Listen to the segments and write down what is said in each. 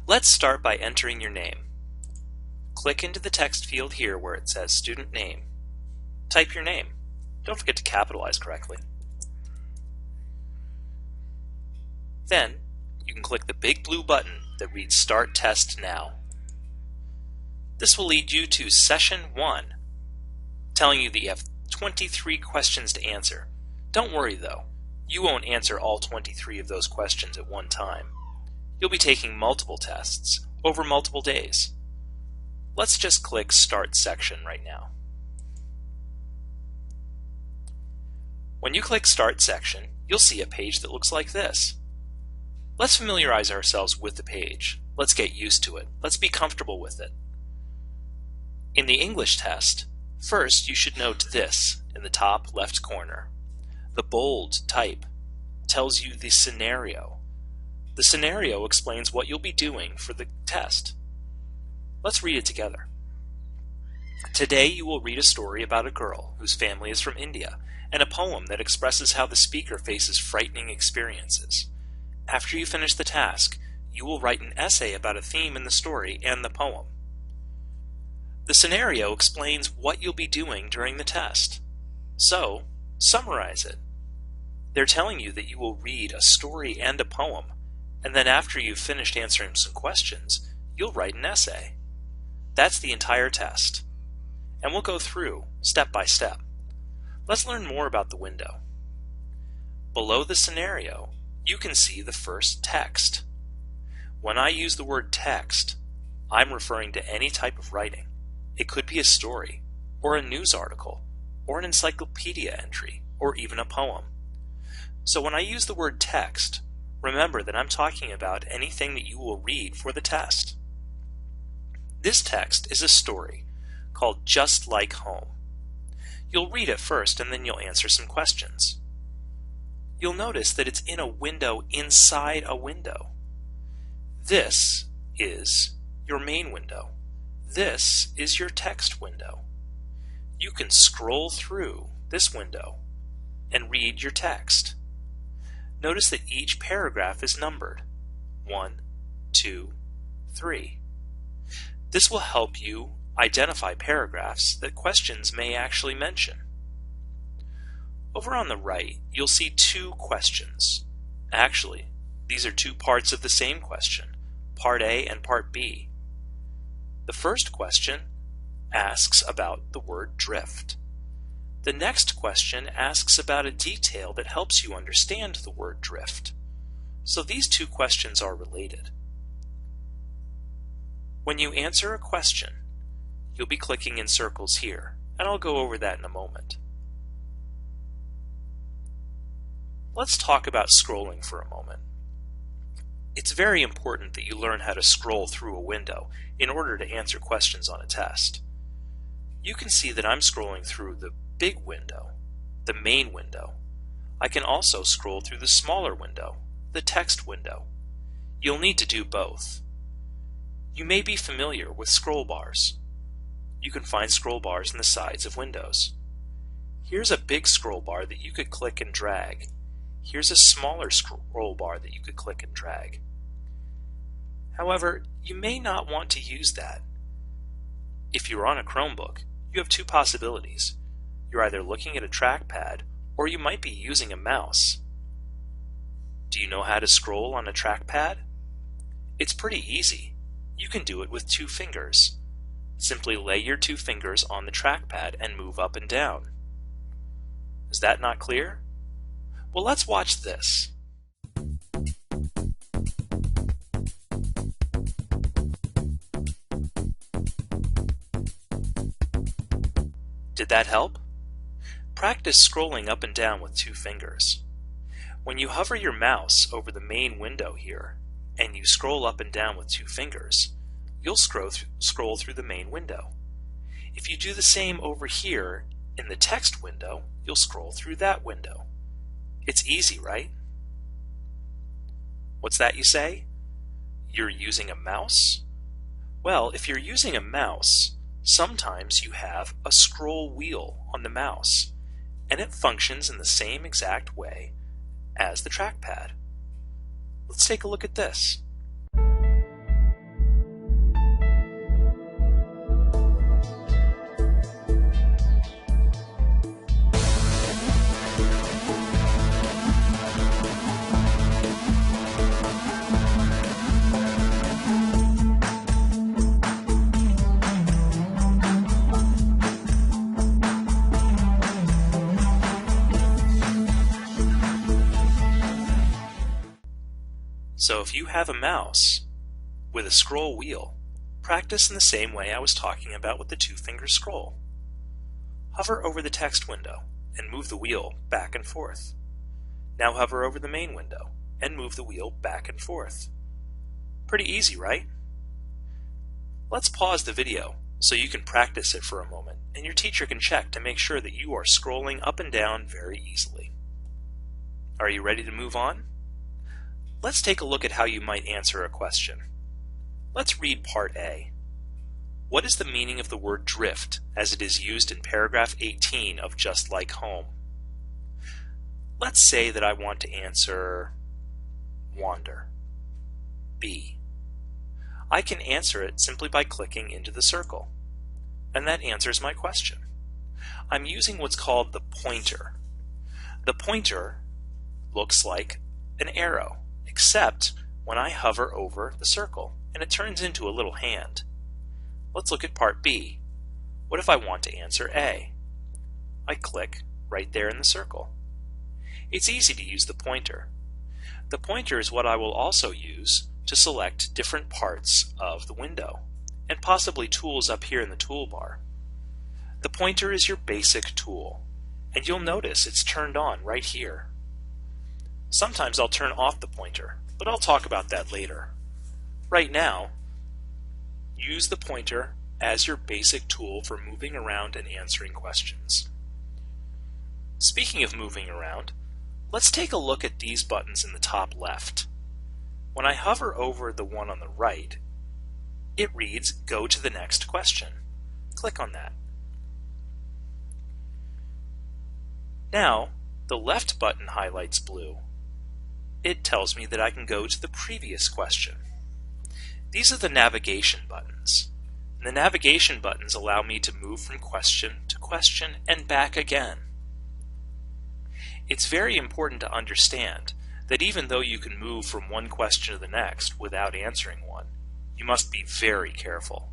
Let's start by entering your name. Click into the text field here where it says Student Name. Type your name. Don't forget to capitalize correctly. Then, you can click the big blue button that reads Start Test Now. This will lead you to Session 1, telling you that you have 23 questions to answer. Don't worry though, you won't answer all 23 of those questions at one time. You'll be taking multiple tests over multiple days. Let's just click Start Section right now. When you click Start Section, you'll see a page that looks like this. Let's familiarize ourselves with the page. Let's get used to it. Let's be comfortable with it. In the English test, first you should note this in the top left corner. The bold type tells you the scenario. The scenario explains what you'll be doing for the test. Let's read it together. Today you will read a story about a girl whose family is from India and a poem that expresses how the speaker faces frightening experiences. After you finish the task, you will write an essay about a theme in the story and the poem. The scenario explains what you'll be doing during the test. So, summarize it. They're telling you that you will read a story and a poem, and then after you've finished answering some questions, you'll write an essay. That's the entire test. And we'll go through step by step. Let's learn more about the window. Below the scenario, you can see the first text. When I use the word text, I'm referring to any type of writing. It could be a story, or a news article, or an encyclopedia entry, or even a poem. So when I use the word text, remember that I'm talking about anything that you will read for the test. This text is a story called Just Like Home. You'll read it first and then you'll answer some questions. You'll notice that it's in a window inside a window. This is your main window. This is your text window. You can scroll through this window and read your text. Notice that each paragraph is numbered 1, 2, 3. This will help you identify paragraphs that questions may actually mention. Over on the right, you'll see two questions. Actually, these are two parts of the same question, Part A and Part B. The first question asks about the word drift. The next question asks about a detail that helps you understand the word drift. So these two questions are related. When you answer a question, you'll be clicking in circles here, and I'll go over that in a moment. Let's talk about scrolling for a moment. It's very important that you learn how to scroll through a window in order to answer questions on a test. You can see that I'm scrolling through the big window, the main window. I can also scroll through the smaller window, the text window. You'll need to do both. You may be familiar with scroll bars. You can find scroll bars in the sides of windows. Here's a big scroll bar that you could click and drag. Here's a smaller scroll bar that you could click and drag. However, you may not want to use that. If you're on a Chromebook, you have two possibilities. You're either looking at a trackpad, or you might be using a mouse. Do you know how to scroll on a trackpad? It's pretty easy. You can do it with 2 fingers. Simply lay your 2 fingers on the trackpad and move up and down. Is that not clear? Well, let's watch this. Did that help? Practice scrolling up and down with 2 fingers. When you hover your mouse over the main window here, and you scroll up and down with 2 fingers, you'll scroll through the main window. If you do the same over here in the text window, you'll scroll through that window. It's easy, right? What's that you say? You're using a mouse? Well, if you're using a mouse, sometimes you have a scroll wheel on the mouse, and it functions in the same exact way as the trackpad. Let's take a look at this. So if you have a mouse with a scroll wheel, practice in the same way I was talking about with the two-finger scroll. Hover over the text window and move the wheel back and forth. Now hover over the main window and move the wheel back and forth. Pretty easy, right? Let's pause the video so you can practice it for a moment and your teacher can check to make sure that you are scrolling up and down very easily. Are you ready to move on? Let's take a look at how you might answer a question. Let's read Part A. What is the meaning of the word drift as it is used in paragraph 18 of Just Like Home? Let's say that I want to answer wander. B. I can answer it simply by clicking into the circle, and that answers my question. I'm using what's called the pointer. The pointer looks like an arrow, except when I hover over the circle, and it turns into a little hand. Let's look at Part B. What if I want to answer A? I click right there in the circle. It's easy to use the pointer. The pointer is what I will also use to select different parts of the window, and possibly tools up here in the toolbar. The pointer is your basic tool, and you'll notice it's turned on right here. Sometimes I'll turn off the pointer, but I'll talk about that later. Right now, use the pointer as your basic tool for moving around and answering questions. Speaking of moving around, let's take a look at these buttons in the top left. When I hover over the one on the right, it reads, Go to the next question. Click on that. Now, the left button highlights blue. It tells me that I can go to the previous question. These are the navigation buttons. And the navigation buttons allow me to move from question to question and back again. It's very important to understand that even though you can move from one question to the next without answering one, you must be very careful.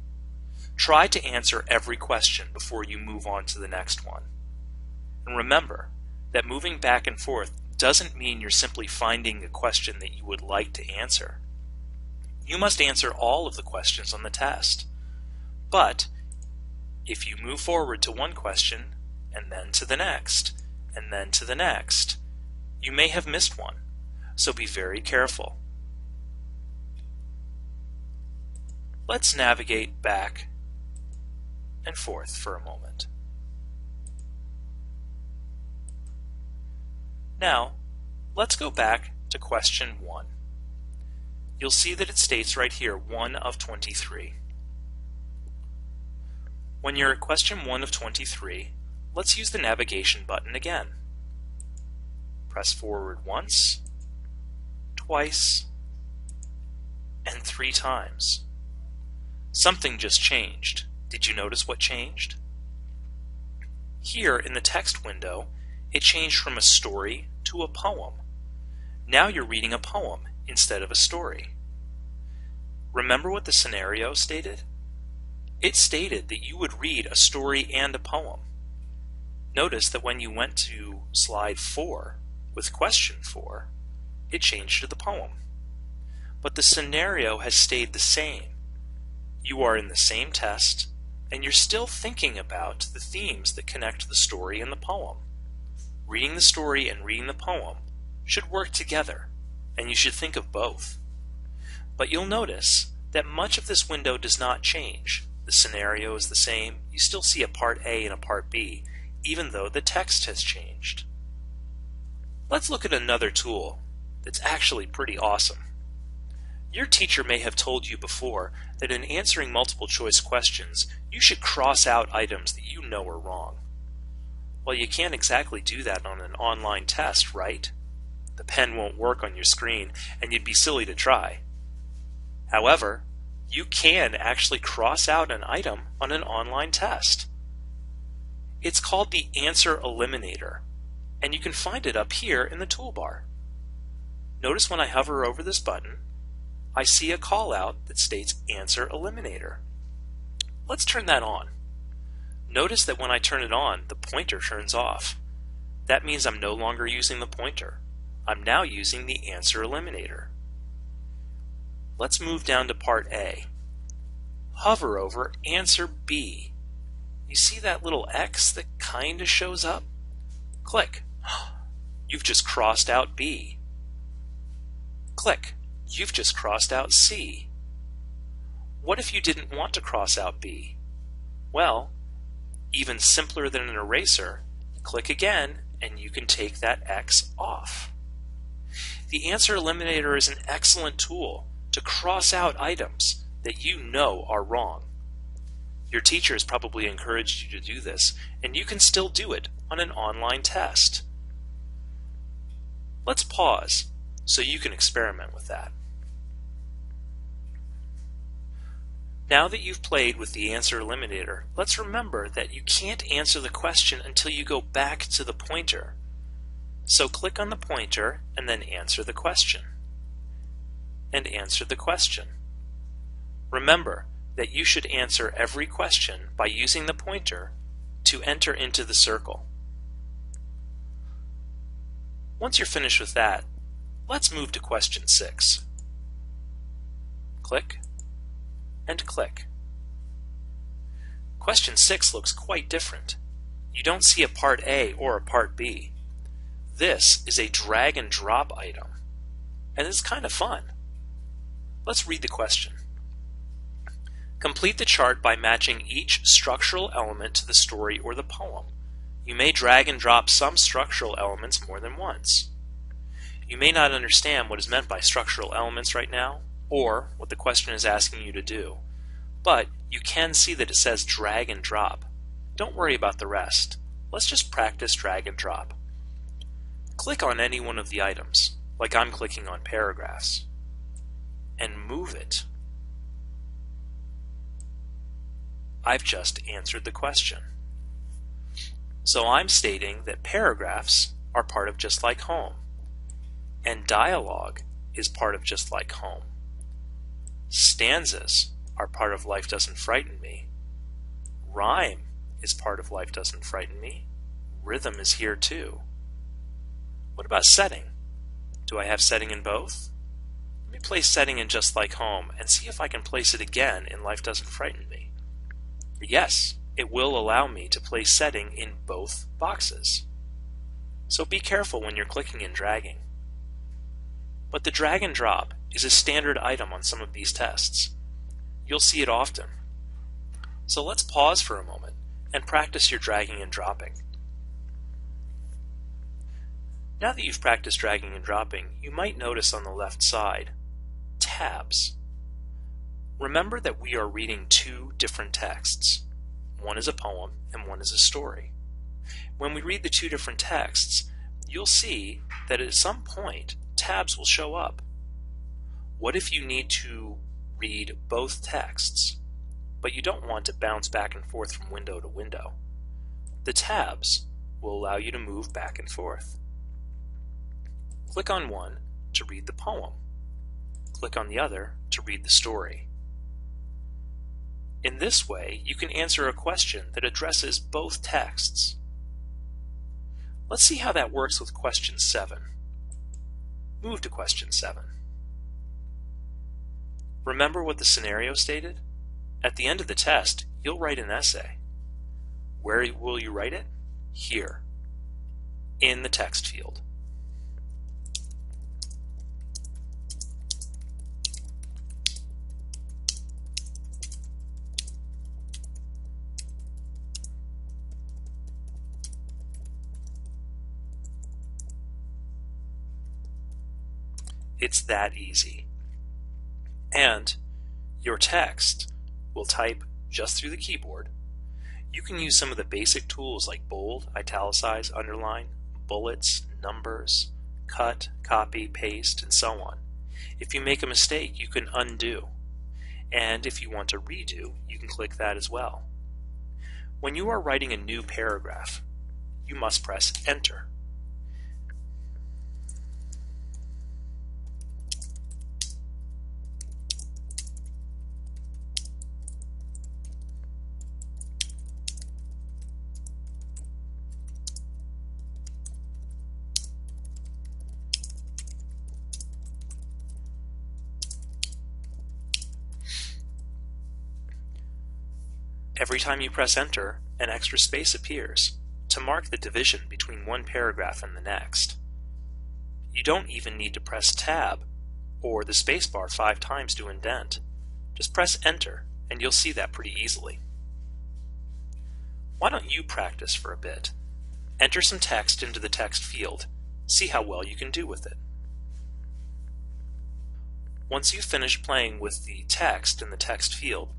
Try to answer every question before you move on to the next one. And remember that moving back and forth doesn't mean you're simply finding a question that you would like to answer. You must answer all of the questions on the test. But if you move forward to one question, and then to the next, and then to the next, you may have missed one. So be very careful. Let's navigate back and forth for a moment. Now, let's go back to question 1. You'll see that it states right here, 1 of 23. When you're at question 1 of 23, let's use the navigation button again. Press forward once, twice, and 3 times. Something just changed. Did you notice what changed? Here in the text window, it changed from a story to a poem. Now you're reading a poem instead of a story. Remember what the scenario stated? It stated that you would read a story and a poem. Notice that when you went to slide 4 with question 4, it changed to the poem. But the scenario has stayed the same. You are in the same test, and you're still thinking about the themes that connect the story and the poem. Reading the story and reading the poem should work together, and you should think of both. But you'll notice that much of this window does not change. The scenario is the same. You still see a Part A and a Part B, even though the text has changed. Let's look at another tool that's actually pretty awesome. Your teacher may have told you before that in answering multiple choice questions, you should cross out items that you know are wrong. Well, you can't exactly do that on an online test, right? The pen won't work on your screen, and you'd be silly to try. However, you can actually cross out an item on an online test. It's called the Answer Eliminator, and you can find it up here in the toolbar. Notice when I hover over this button, I see a call out that states Answer Eliminator. Let's turn that on. Notice that when I turn it on, the pointer turns off. That means I'm no longer using the pointer. I'm now using the Answer Eliminator. Let's move down to part A. Hover over answer B. You see that little X that kind of shows up? Click. You've just crossed out B. Click. You've just crossed out C. What if you didn't want to cross out B? Well, even simpler than an eraser, click again and you can take that X off. The answer eliminator is an excellent tool to cross out items that you know are wrong. Your teacher has probably encouraged you to do this, and you can still do it on an online test. Let's pause so you can experiment with that. Now that you've played with the answer eliminator, let's remember that you can't answer the question until you go back to the pointer. So click on the pointer and then answer the question. And answer the question. Remember that you should answer every question by using the pointer to enter into the circle. Once you're finished with that, let's move to question 6. Click and click. Question 6 looks quite different. You don't see a part A or a part B. This is a drag and drop item, and it's kind of fun. Let's read the question. Complete the chart by matching each structural element to the story or the poem. You may drag and drop some structural elements more than once. You may not understand what is meant by structural elements right now, or what the question is asking you to do, but you can see that it says drag and drop. Don't worry about the rest. Let's just practice drag and drop. Click on any one of the items, like I'm clicking on paragraphs, and move it. I've just answered the question. So I'm stating that paragraphs are part of Just Like Home, and dialogue is part of Just Like Home. Stanzas are part of Life Doesn't Frighten Me. Rhyme is part of Life Doesn't Frighten Me. Rhythm is here too. What about setting? Do I have setting in both? Let me place setting in Just Like Home and see if I can place it again in Life Doesn't Frighten Me. Yes, it will allow me to place setting in both boxes. So be careful when you're clicking and dragging. But the drag and drop is a standard item on some of these tests. You'll see it often. So let's pause for a moment and practice your dragging and dropping. Now that you've practiced dragging and dropping, you might notice on the left side tabs. Remember that we are reading two different texts. One is a poem and one is a story. When we read the two different texts, you'll see that at some point tabs will show up. What if you need to read both texts, but you don't want to bounce back and forth from window to window? The tabs will allow you to move back and forth. Click on one to read the poem. Click on the other to read the story. In this way, you can answer a question that addresses both texts. Let's see how that works with question 7. Move to question 7. Remember what the scenario stated? At the end of the test, you'll write an essay. Where will you write it? Here, in the text field. It's that easy. And your text will type just through the keyboard. You can use some of the basic tools like bold, italicize, underline, bullets, numbers, cut, copy, paste, and so on. If you make a mistake, you can undo. And if you want to redo, you can click that as well. When you are writing a new paragraph, you must press Enter. Every time you press Enter, an extra space appears to mark the division between one paragraph and the next. You don't even need to press Tab or the spacebar 5 times to indent. Just press Enter and you'll see that pretty easily. Why don't you practice for a bit? Enter some text into the text field. See how well you can do with it. Once you've finished playing with the text in the text field,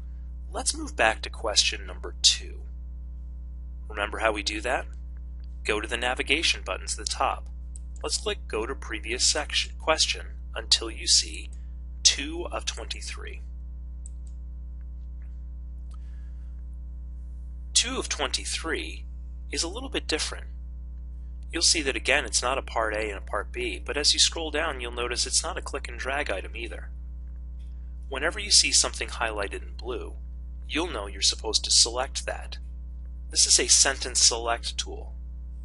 let's move back to question number 2. Remember how we do that? Go to the navigation buttons at the top. Let's click Go to Previous Section Question until you see 2 of 23. 2 of 23 is a little bit different. You'll see that again it's not a part A and a part B, but as you scroll down you'll notice it's not a click and drag item either. Whenever you see something highlighted in blue, you'll know you're supposed to select that. This is a sentence select tool.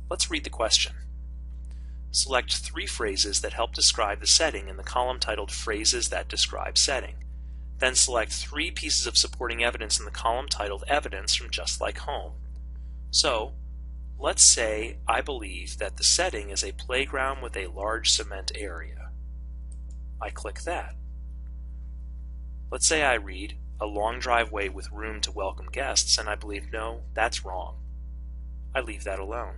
Let's read the question. Select 3 phrases that help describe the setting in the column titled Phrases that Describe Setting. Then select 3 pieces of supporting evidence in the column titled Evidence from Just Like Home. So, let's say I believe that the setting is a playground with a large cement area. I click that. Let's say I read a long driveway with room to welcome guests, and I believe no, that's wrong. I leave that alone.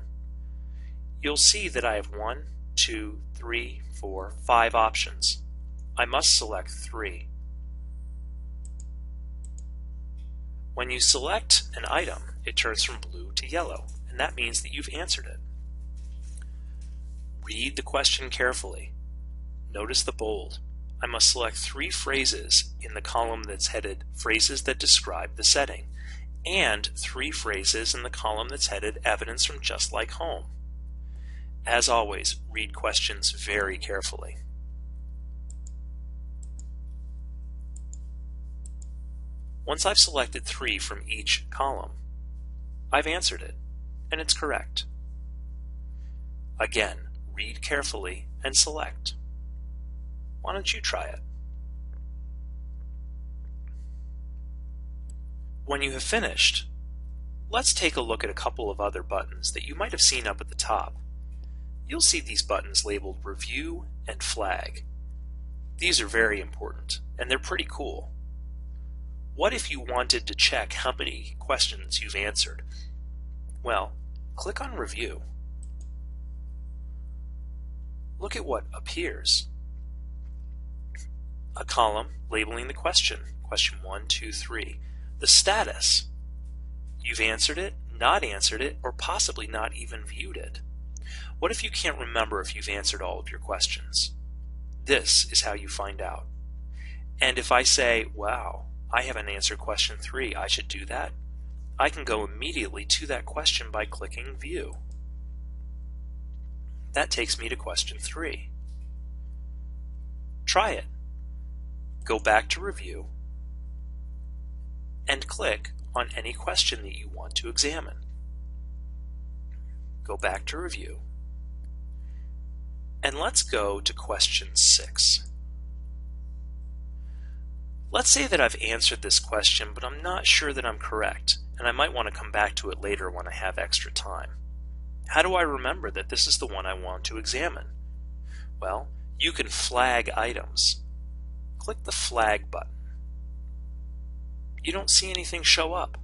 You'll see that I have 1, 2, 3, 4, 5 options. I must select 3. When you select an item, it turns from blue to yellow, and that means that you've answered it. Read the question carefully. Notice the bold. I must select 3 phrases in the column that's headed Phrases that Describe the Setting, and 3 phrases in the column that's headed Evidence from Just Like Home. As always, read questions very carefully. Once I've selected 3 from each column, I've answered it, and it's correct. Again, read carefully and select. Why don't you try it? When you have finished, let's take a look at a couple of other buttons that you might have seen up at the top. You'll see these buttons labeled Review and Flag. These are very important, and they're pretty cool. What if you wanted to check how many questions you've answered? Well, click on Review. Look at what appears. A column labeling the question, question 1, 2, 3. The status. You've answered it, not answered it, or possibly not even viewed it. What if you can't remember if you've answered all of your questions? This is how you find out. And if I say, wow, I haven't answered question 3, I should do that, I can go immediately to that question by clicking View. That takes me to question 3. Try it. Go back to Review and click on any question that you want to examine. Go back to Review. And let's go to question 6. Let's say that I've answered this question, but I'm not sure that I'm correct, and I might want to come back to it later when I have extra time. How do I remember that this is the one I want to examine? Well, you can flag items. Click the Flag button. You don't see anything show up.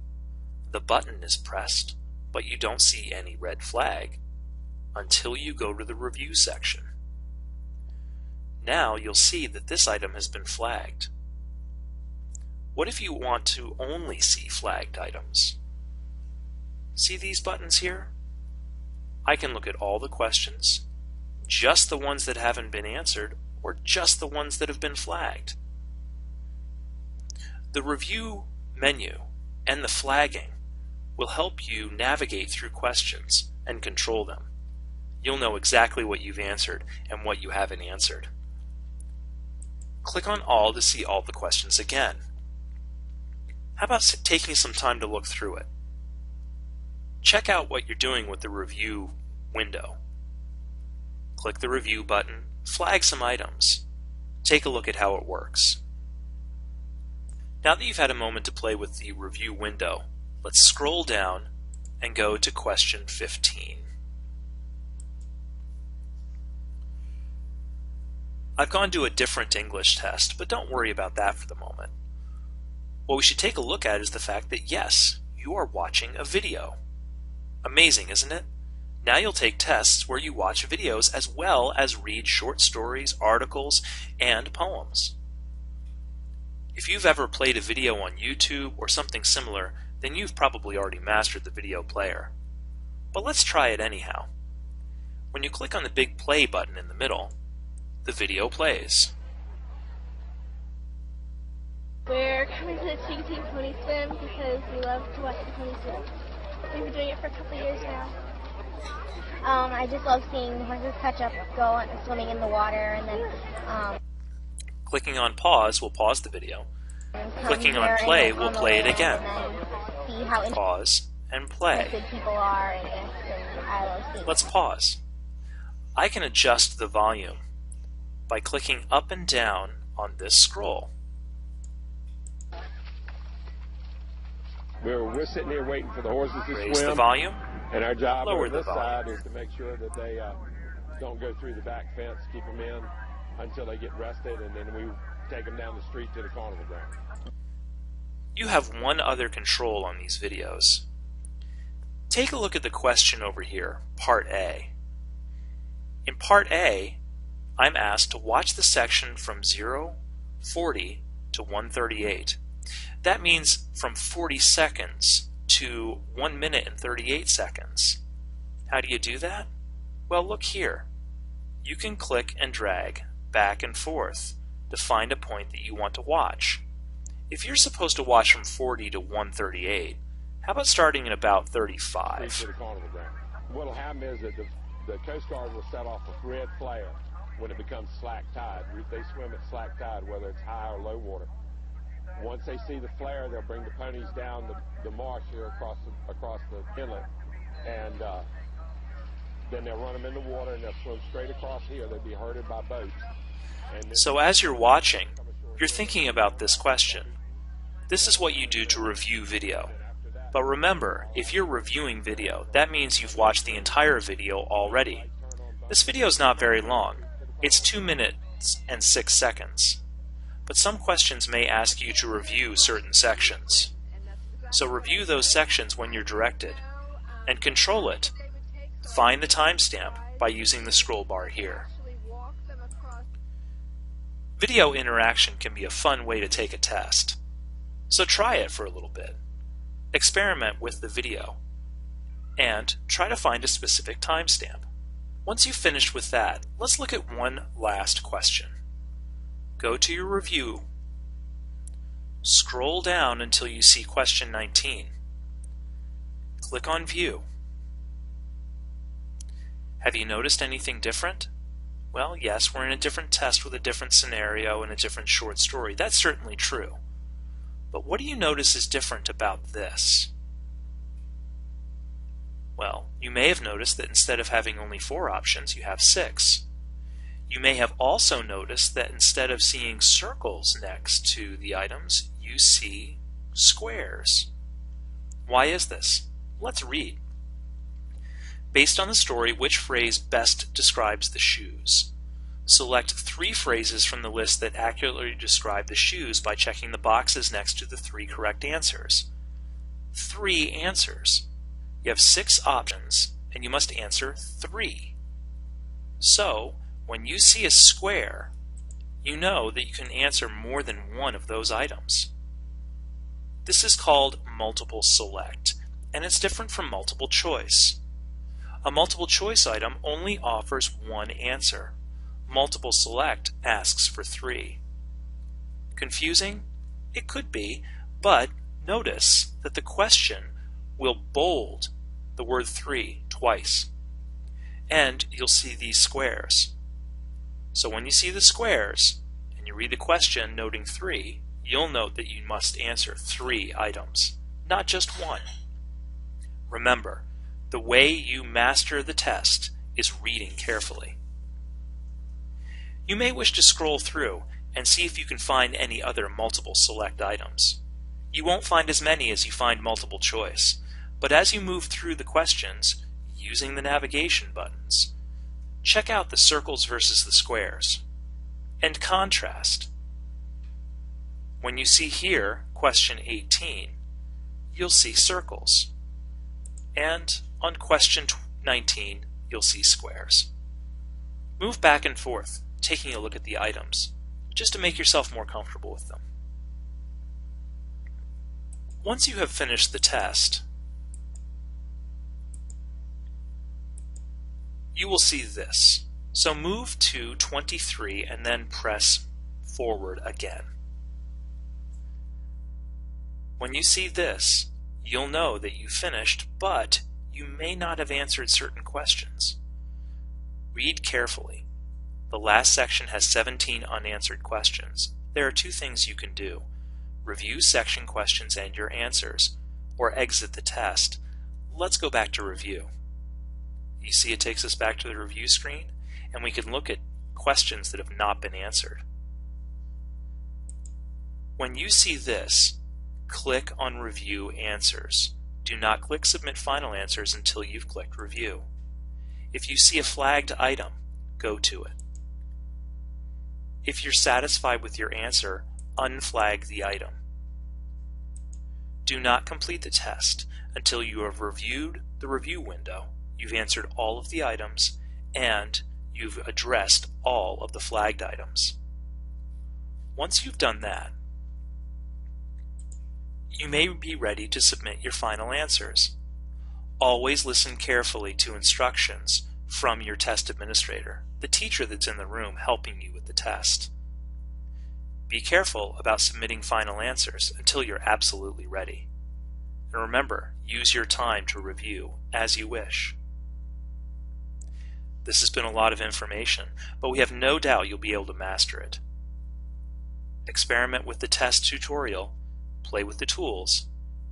The button is pressed, but you don't see any red flag until you go to the Review section. Now you'll see that this item has been flagged. What if you want to only see flagged items? See these buttons here? I can look at all the questions, just the ones that haven't been answered, or just the ones that have been flagged. The Review menu and the flagging will help you navigate through questions and control them. You'll know exactly what you've answered and what you haven't answered. Click on All to see all the questions again. How about taking some time to look through it? Check out what you're doing with the Review window. Click the Review button, flag some items. Take a look at how it works. Now that you've had a moment to play with the Review window, Let's scroll down and go to question 15. I've gone to a different English test, but don't worry about that for the moment. What we should take a look at is the fact that yes, you are watching a video. Amazing, isn't it? Now you'll take tests where you watch videos as well as read short stories, articles, and poems. If you've ever played a video on YouTube or something similar, then you've probably already mastered the video player. But let's try it anyhow. When you click on the big play button in the middle, the video plays. We're coming to the Chicotee Pony Swim because we love to watch the pony swim. We've been doing it for a couple years now. I just love seeing the horses catch up, go swimming in the water, and then clicking on pause will pause the video. Clicking on play will play it again. See how pause and play. People are in this, and I love seeing. Let's pause. I can adjust the volume by clicking up and down on this scroll. We're sitting here waiting for the horses to Raise swim. the volume. And our job Lower on the this volume. side is to make sure that they don't go through the back fence, keep them in until they get rested, and then we take them down the street to the carnival ground. You have one other control on these videos. Take a look at the question over here, Part A. In Part A, I'm asked to watch the section from 0:40 to 1:38. That means from 40 seconds to 1 minute and 38 seconds. How do you do that? Well, look here. You can click and drag back and forth to find a point that you want to watch. If you're supposed to watch from 40 to 1:38, how about starting at about 35? To the carnival ground. What will happen is that the Coast Guard will set off a red flare when it becomes slack tide. They swim at slack tide, whether it's high or low water. Once they see the flare, they'll bring the ponies down the marsh here across the inlet, and then they'll run them in the water and they'll swim straight across here. They'll be herded by boats. So as you're watching, you're thinking about this question. This is what you do to review video. But remember, if you're reviewing video, that means you've watched the entire video already. This video is not very long. It's 2 minutes and 6 seconds. But some questions may ask you to review certain sections. So review those sections when you're directed, and control it. Find the timestamp by using the scroll bar here. Video interaction can be a fun way to take a test. So try it for a little bit. Experiment with the video, and try to find a specific timestamp. Once you've finished with that, let's look at one last question. Go to your review, scroll down until you see question 19. Click on View. Have you noticed anything different? Well, yes, we're in a different test with a different scenario and a different short story. That's certainly true. But what do you notice is different about this? Well, you may have noticed that instead of having only 4 options, you have 6. You may have also noticed that instead of seeing circles next to the items, you see squares. Why is this? Let's read. Based on the story, which phrase best describes the shoes? Select 3 phrases from the list that accurately describe the shoes by checking the boxes next to the 3 correct answers. 3 answers. You have 6 options, and you must answer 3. So, when you see a square, you know that you can answer more than one of those items. This is called multiple select, and it's different from multiple choice. A multiple choice item only offers 1 answer. Multiple select asks for 3. Confusing? It could be, but notice that the question will bold the word 3 twice. And you'll see these squares. So when you see the squares, and you read the question noting 3, you'll note that you must answer 3 items, not just 1. Remember, the way you master the test is reading carefully. You may wish to scroll through and see if you can find any other multiple select items. You won't find as many as you find multiple choice, but as you move through the questions, using the navigation buttons, check out the circles versus the squares, and contrast. When you see here, question 18, you'll see circles, and on question 19, you'll see squares. Move back and forth, taking a look at the items, just to make yourself more comfortable with them. Once you have finished the test, you will see this. So move to 23 and then press forward again. When you see this, you'll know that you finished, but you may not have answered certain questions. Read carefully. The last section has 17 unanswered questions. There are two things you can do. Review section questions and your answers, or exit the test. Let's go back to review. You see it takes us back to the review screen, and we can look at questions that have not been answered. When you see this, click on Review Answers. Do not click Submit Final Answers until you've clicked Review. If you see a flagged item, go to it. If you're satisfied with your answer, unflag the item. Do not complete the test until you have reviewed the review window, you've answered all of the items, and you've addressed all of the flagged items. Once you've done that, you may be ready to submit your final answers. Always listen carefully to instructions from your test administrator, the teacher that's in the room helping you with the test. Be careful about submitting final answers until you're absolutely ready. And remember, use your time to review as you wish. This has been a lot of information, but we have no doubt you'll be able to master it. Experiment with the test tutorial, play with the tools,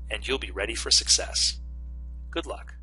and you'll be ready for success. Good luck.